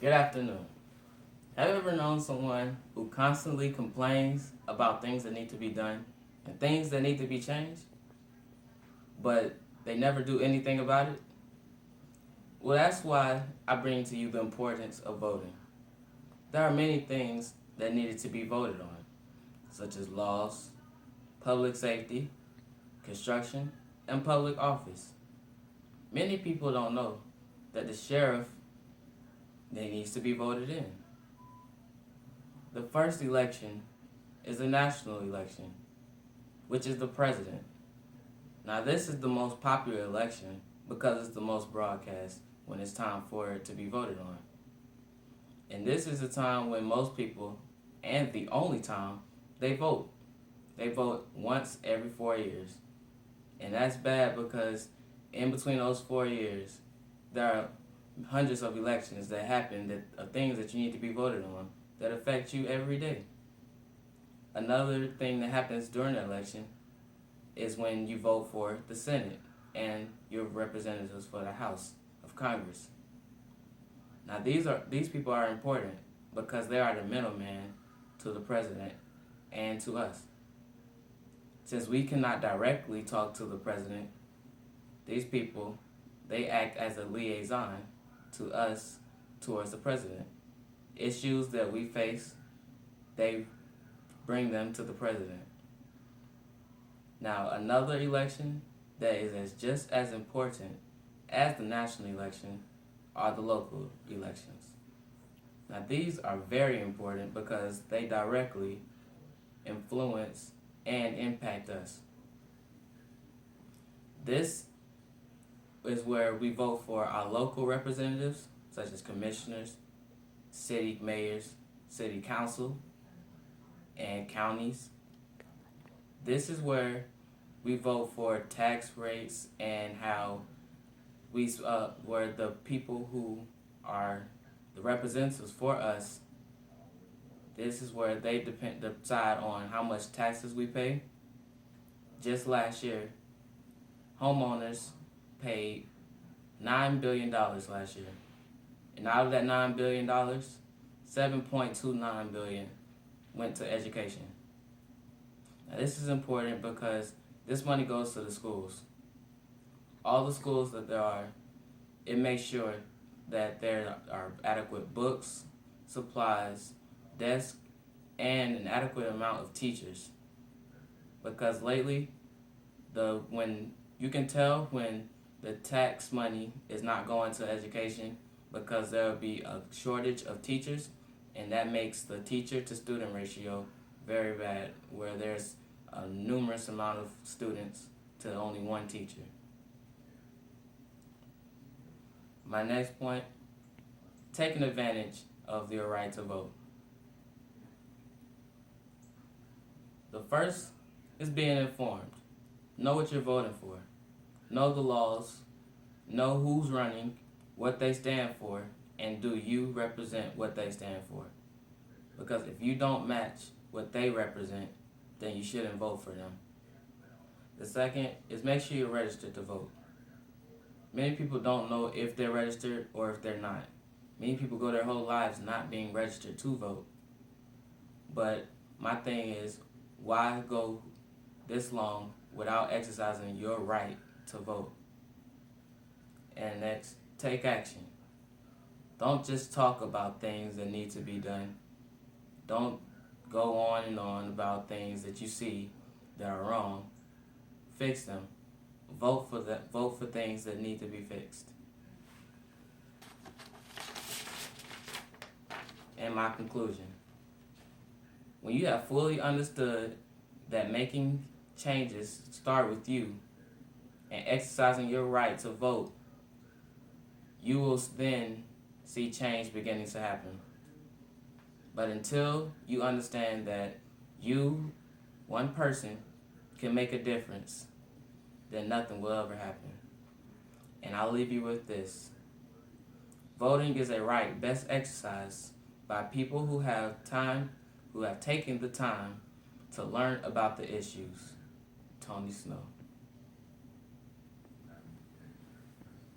Good afternoon. Have you ever known someone who constantly complains about things that need to be done and things that need to be changed, but they never do anything about it? Well, that's why I bring to you the importance of voting. There are many things that needed to be voted on, such as laws, public safety, construction, and public office. Many people don't know that the sheriff needs to be voted in. The first election is a national election, which is the president. Now, this is the most popular election because it's the most broadcast when it's time for it to be voted on. And this is the time when most people, and the only time, they vote. They vote once every 4 years. And that's bad because in between those 4 years, there are hundreds of elections that happen that are things that you need to be voted on that affect you every day. Another thing that happens during the election is when you vote for the Senate and your representatives for the House of Congress. Now these people are important because they are the middleman to the president and to us. Since we cannot directly talk to the president, these people, they act as a liaison to us towards the president. Issues that we face, they bring them to the president. Now, another election that is just as important as the national election are the local elections. Now, these are very important because they directly influence and impact us. This is where we vote for our local representatives, such as commissioners, city mayors, city council, and counties. This is where we vote for tax rates and how where the people who are the representatives for us, this is where they decide on how much taxes we pay. Just last year, homeowners paid $9 billion last year. And out of that $9 billion, $7.29 billion went to education. Now this is important because this money goes to the schools. All the schools that there are, it makes sure that there are adequate books, supplies, desks, and an adequate amount of teachers. Because lately, when you can tell when the tax money is not going to education because there will be a shortage of teachers, and that makes the teacher to student ratio very bad, where there's a numerous amount of students to only one teacher. My next point, taking advantage of your right to vote. The first is being informed. Know what you're voting for. Know the laws. Know who's running, what they stand for, and do you represent what they stand for? Because if you don't match what they represent, then you shouldn't vote for them. The second is make sure you're registered to vote. Many people don't know if they're registered or if they're not. Many people go their whole lives not being registered to vote. But my thing is, why go this long without exercising your right to vote? And next, take action. Don't just talk about things that need to be done. Don't go on and on about things that you see that are wrong. Fix them. Vote for things that need to be fixed. And my conclusion. When you have fully understood that making changes start with you and exercising your right to vote, you will then see change beginning to happen. But until you understand that you, one person, can make a difference, then nothing will ever happen. And I'll leave you with this. Voting is a right best exercised by people who have taken the time to learn about the issues. Tony Snow.